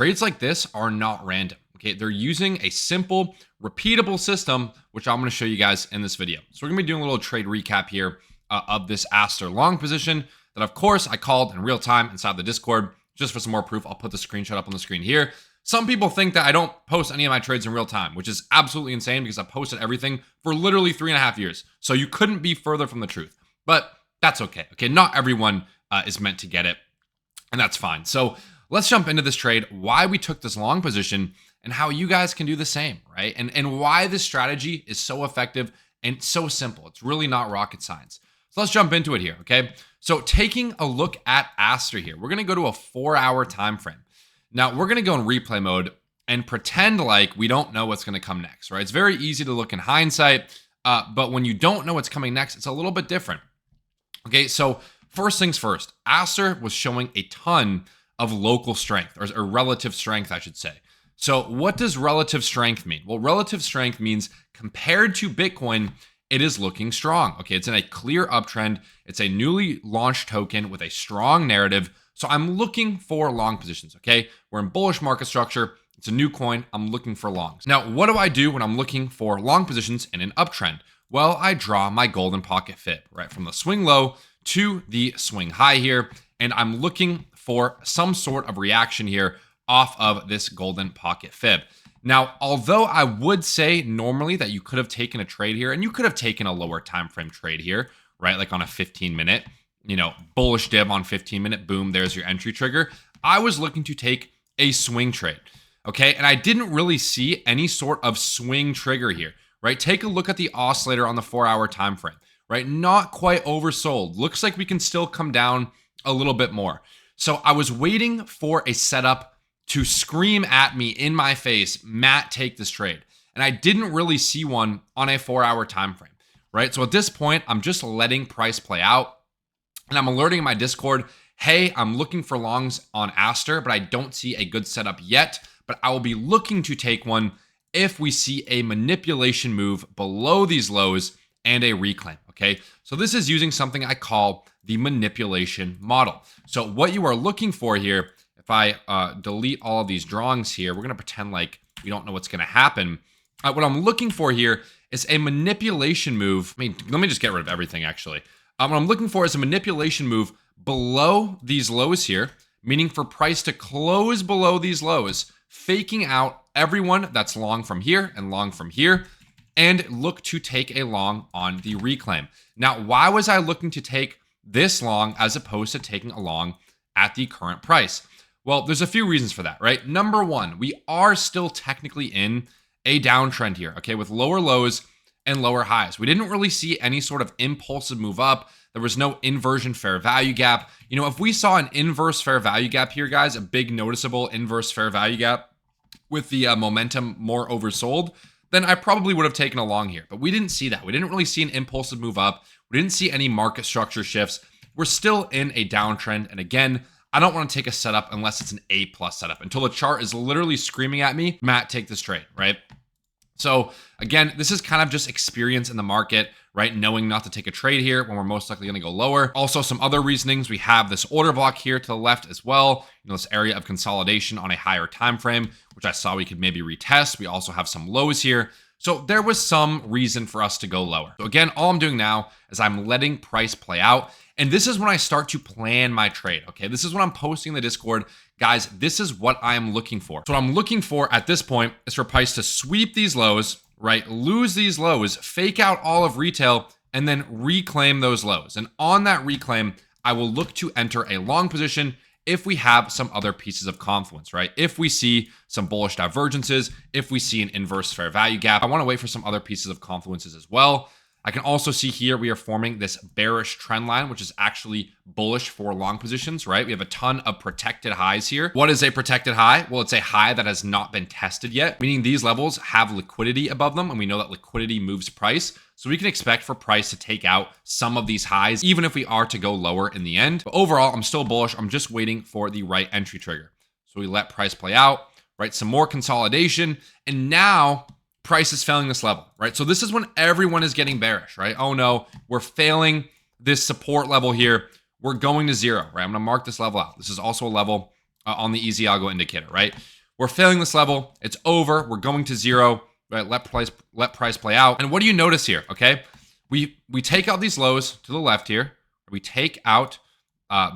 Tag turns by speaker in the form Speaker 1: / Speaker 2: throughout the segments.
Speaker 1: Trades like this are not random. Okay, they're using a simple, repeatable system, which I'm going to show you guys in this video. So we're going to be doing a little trade recap here of this Aster long position that, of course, I called in real time inside the Discord. Just for some more proof, I'll put the screenshot up on the screen here. Some people think that I don't post any of my trades in real time, which is absolutely insane because I posted everything for literally 3.5 years. So you couldn't be further from the truth. But that's okay. Okay, not everyone is meant to get it, and that's fine. So let's jump into this trade, why we took this long position, and how you guys can do the same, right? And why this strategy is so effective and so simple. It's really not rocket science. So let's jump into it here, okay? So taking a look at Aster here, we're gonna go to a 4-hour time frame. Now we're gonna go in replay mode and pretend like we don't know what's gonna come next, right? It's very easy to look in hindsight, but when you don't know what's coming next, it's a little bit different. Okay, so first things first, Aster was showing a ton of local strength, or relative strength, I should say. So what does relative strength mean? Well, relative strength means compared to Bitcoin, it is looking strong. Okay, it's in a clear uptrend. It's a newly launched token with a strong narrative. So I'm looking for long positions, okay? We're in bullish market structure. It's a new coin. I'm looking for longs. Now, what do I do when I'm looking for long positions in an uptrend? Well, I draw my golden pocket fib, right? From the swing low to the swing high here. And I'm looking for some sort of reaction here off of this golden pocket fib. Now, although I would say normally that you could have taken a trade here and you could have taken a lower time frame trade here, right? Like on a 15-minute, bullish dip on 15-minute, boom, there's your entry trigger. I was looking to take a swing trade, okay? And I didn't really see any sort of swing trigger here, right? Take a look at the oscillator on the 4-hour time frame, right? Not quite oversold. Looks like we can still come down a little bit more. So I was waiting for a setup to scream at me in my face, Matt, take this trade. And I didn't really see one on a 4-hour time frame, right? So at this point, I'm just letting price play out. And I'm alerting my Discord, hey, I'm looking for longs on Aster, but I don't see a good setup yet. But I will be looking to take one if we see a manipulation move below these lows and a reclaim, okay? So this is using something I call the manipulation model. So what you are looking for here, if I delete all of these drawings here, we're gonna pretend like we don't know what's gonna happen. What I'm looking for here is a manipulation move. Let me just get rid of everything actually. What I'm looking for is a manipulation move below these lows here, meaning for price to close below these lows, faking out everyone that's long from here and long from here, and look to take a long on the reclaim. Now, why was I looking to take this long as opposed to taking a long at the current price? Well, there's a few reasons for that, right? Number one, we are still technically in a downtrend here, okay, with lower lows and lower highs. We didn't really see any sort of impulsive move up. There was no inversion fair value gap. If we saw an inverse fair value gap here, guys, a big noticeable inverse fair value gap with the momentum more oversold, then I probably would have taken a long here. But we didn't see that. We didn't really see an impulsive move up. We didn't see any market structure shifts. We're still in a downtrend. And again, I don't want to take a setup unless it's an A+ setup until the chart is literally screaming at me, Matt, take this trade, right? So again, this is kind of just experience in the market, right? Knowing not to take a trade here when we're most likely going to go lower. Also, some other reasonings. We have this order block here to the left as well. This area of consolidation on a higher time frame, which I saw we could maybe retest. We also have some lows here. So there was some reason for us to go lower. So again, all I'm doing now is I'm letting price play out. And this is when I start to plan my trade, okay? This is when I'm posting in the Discord. Guys, this is what I'm looking for. So what I'm looking for at this point is for price to sweep these lows, right? Lose these lows, fake out all of retail, and then reclaim those lows. And on that reclaim, I will look to enter a long position if we have some other pieces of confluence, right? If we see some bullish divergences, if we see an inverse fair value gap, I want to wait for some other pieces of confluences as well. I can also see here we are forming this bearish trend line, which is actually bullish for long positions, right? We have a ton of protected highs here. What is a protected high? Well, it's a high that has not been tested yet, meaning these levels have liquidity above them, and we know that liquidity moves price. So we can expect for price to take out some of these highs, even if we are to go lower in the end. But overall, I'm still bullish. I'm just waiting for the right entry trigger. So we let price play out, right? Some more consolidation, and now price is failing this level, right? So this is when everyone is getting bearish, right? Oh no, we're failing this support level here. We're going to zero, right? I'm gonna mark this level out. This is also a level on the easy algo indicator, right? We're failing this level. It's over. We're going to zero, right? Let price play out. And what do you notice here? Okay, we take out these lows to the left here. We take out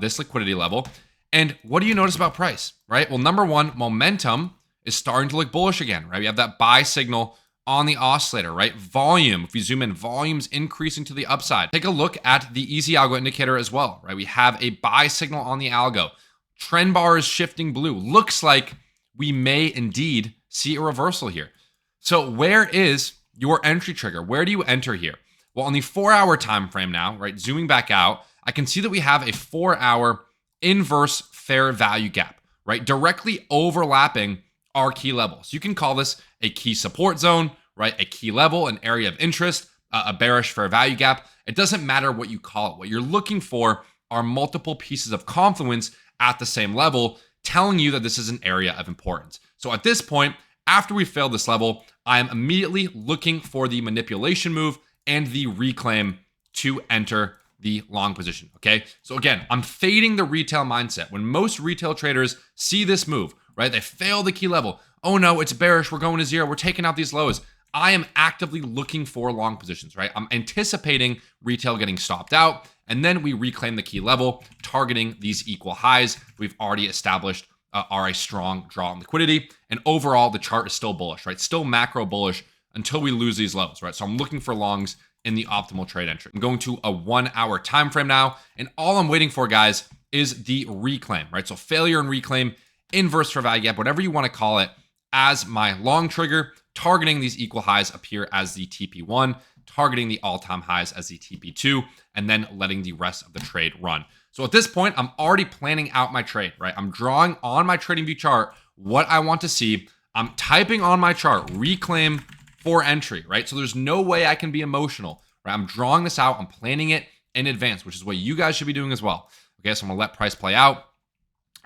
Speaker 1: this liquidity level. And what do you notice about price, right? Well, number one, momentum is starting to look bullish again, right? We have that buy signal on the oscillator, right? Volume, if we zoom in, volume's increasing to the upside. Take a look at the easy algo indicator as well, right? We have a buy signal on the algo. Trend bar is shifting blue. Looks like we may indeed see a reversal here. So where is your entry trigger? Where do you enter here? Well, on the 4-hour time frame now, right? Zooming back out, I can see that we have a 4-hour inverse fair value gap, right? Directly overlapping our key levels. You can call this a key support zone, right? A key level, an area of interest, a bearish fair value gap. It doesn't matter what you call it. What you're looking for are multiple pieces of confluence at the same level, telling you that this is an area of importance. So at this point, after we failed this level, I am immediately looking for the manipulation move and the reclaim to enter the long position, okay? So again, I'm fading the retail mindset. When most retail traders see this move, right, they fail the key level. Oh no, it's bearish, we're going to zero, we're taking out these lows. I am actively looking for long positions, right? I'm anticipating retail getting stopped out, and then we reclaim the key level, targeting these equal highs we've already established are a strong draw on liquidity. And overall, the chart is still bullish, right? Still macro bullish until we lose these lows, right? So I'm looking for longs in the optimal trade entry. I'm going to a 1-hour time frame now, and all I'm waiting for, guys, is the reclaim, right? So failure and reclaim, inverse fair value gap, whatever you want to call it, as my long trigger, targeting these equal highs up here as the TP1, targeting the all-time highs as the TP2, and then letting the rest of the trade run. So at this point, I'm already planning out my trade, right? I'm drawing on my trading view chart what I want to see. I'm typing on my chart, reclaim for entry, right? So there's no way I can be emotional, right? I'm drawing this out. I'm planning it in advance, which is what you guys should be doing as well. Okay, so I'm gonna let price play out.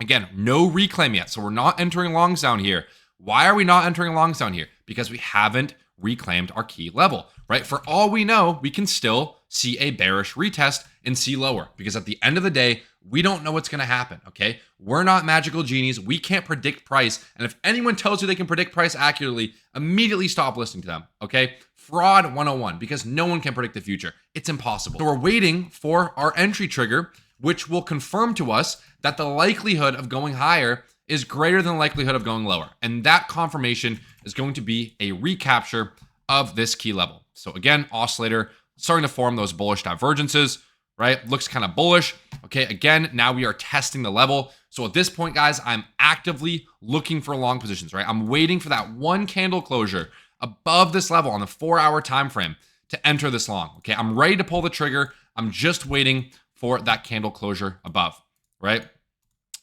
Speaker 1: Again, no reclaim yet. So we're not entering longs down here. Why are we not entering longs down here? Because we haven't reclaimed our key level, right? For all we know, we can still see a bearish retest and see lower, because at the end of the day, we don't know what's going to happen, okay? We're not magical genies. We can't predict price. And if anyone tells you they can predict price accurately, immediately stop listening to them, okay? Fraud 101, because no one can predict the future. It's impossible. So we're waiting for our entry trigger, which will confirm to us that the likelihood of going higher is greater than the likelihood of going lower. And that confirmation is going to be a recapture of this key level. So again, oscillator starting to form those bullish divergences, right? Looks kind of bullish. Okay, again, now we are testing the level. So at this point, guys, I'm actively looking for long positions, right? I'm waiting for that one candle closure above this level on the 4-hour time frame to enter this long. Okay, I'm ready to pull the trigger. I'm just waiting for that candle closure above, right?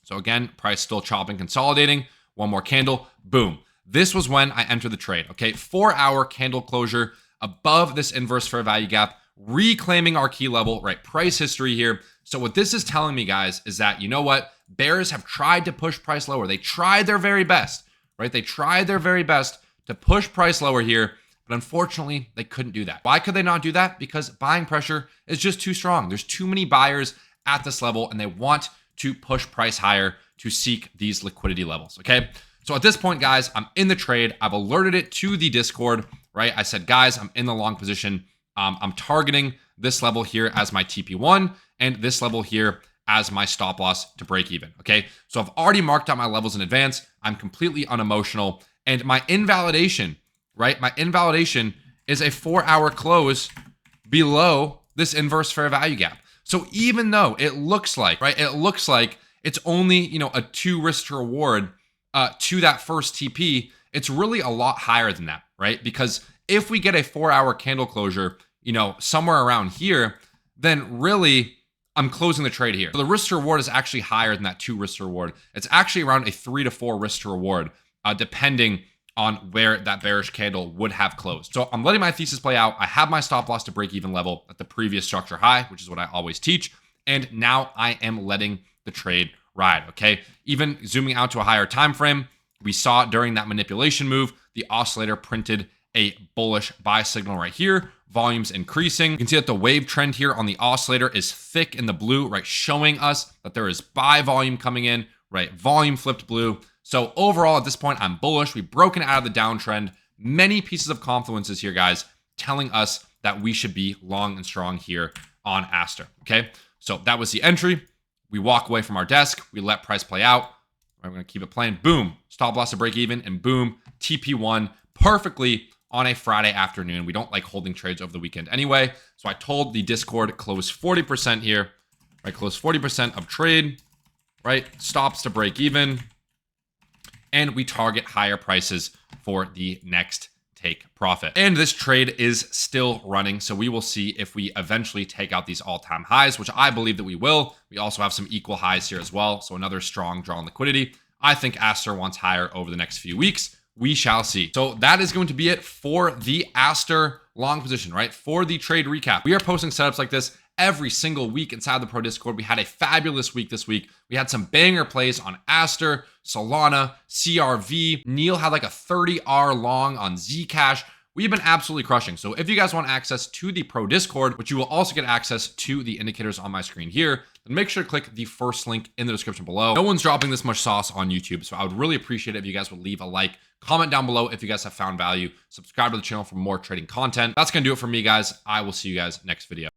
Speaker 1: So again, price still chopping, consolidating. One more candle, boom. This was when I entered the trade, okay? 4-hour candle closure above this inverse fair value gap, reclaiming our key level, right? Price history here. So what this is telling me, guys, is that, you know what? Bears have tried to push price lower. They tried their very best, right? They tried their very best to push price lower here, but unfortunately, they couldn't do that. Why could they not do that? Because buying pressure is just too strong. There's too many buyers at this level, and they want to push price higher to seek these liquidity levels, okay? So at this point, guys, I'm in the trade. I've alerted it to the Discord, right? I said, guys, I'm in the long position. I'm targeting this level here as my TP1 and this level here as my stop loss to break even, okay? So I've already marked out my levels in advance. I'm completely unemotional. And my invalidation, right? My invalidation is a 4-hour close below this inverse fair value gap. So even though it looks like, right? It looks like it's only, you know, a 2 risk to reward to that first TP, it's really a lot higher than that, right? Because if we get a 4-hour candle closure, you know, somewhere around here, then really I'm closing the trade here. So the risk to reward is actually higher than that 2 risk to reward. It's actually around a 3 to 4 risk to reward, depending on where that bearish candle would have closed. So I'm letting my thesis play out. I have my stop loss to break even level at the previous structure high, which is what I always teach. And now I am letting the trade ride, okay? Even zooming out to a higher time frame, we saw during that manipulation move, the oscillator printed a bullish buy signal right here, volumes increasing. You can see that the wave trend here on the oscillator is thick in the blue, right? Showing us that there is buy volume coming in, right? Volume flipped blue. So overall, at this point, I'm bullish. We've broken out of the downtrend. Many pieces of confluences here, guys, telling us that we should be long and strong here on Aster, okay? So that was the entry. We walk away from our desk. We let price play out. We're going to keep it playing. Boom. Stop loss to break even. And boom. TP1 perfectly on a Friday afternoon. We don't like holding trades over the weekend anyway. So I told the Discord close 40% here. Right? Close 40% of trade. Right? Stops to break even. And we target higher prices for the next take profit. And this trade is still running. So we will see if we eventually take out these all-time highs, which I believe that we will. We also have some equal highs here as well. So another strong draw on liquidity. I think Aster wants higher over the next few weeks. We shall see. So that is going to be it for the Aster long position, right? For the trade recap. We are posting setups like this every single week inside the Pro Discord. We had a fabulous week this week. We had some banger plays on Aster, Solana, CRV. Neil had like a 30R long on Zcash. We've been absolutely crushing. So if you guys want access to the Pro Discord, which you will also get access to the indicators on my screen here, then make sure to click the first link in the description below. No one's dropping this much sauce on YouTube, so I would really appreciate it if you guys would leave a like, comment down below if you guys have found value, subscribe to the channel for more trading content. That's gonna do it for me, guys. I will see you guys next video.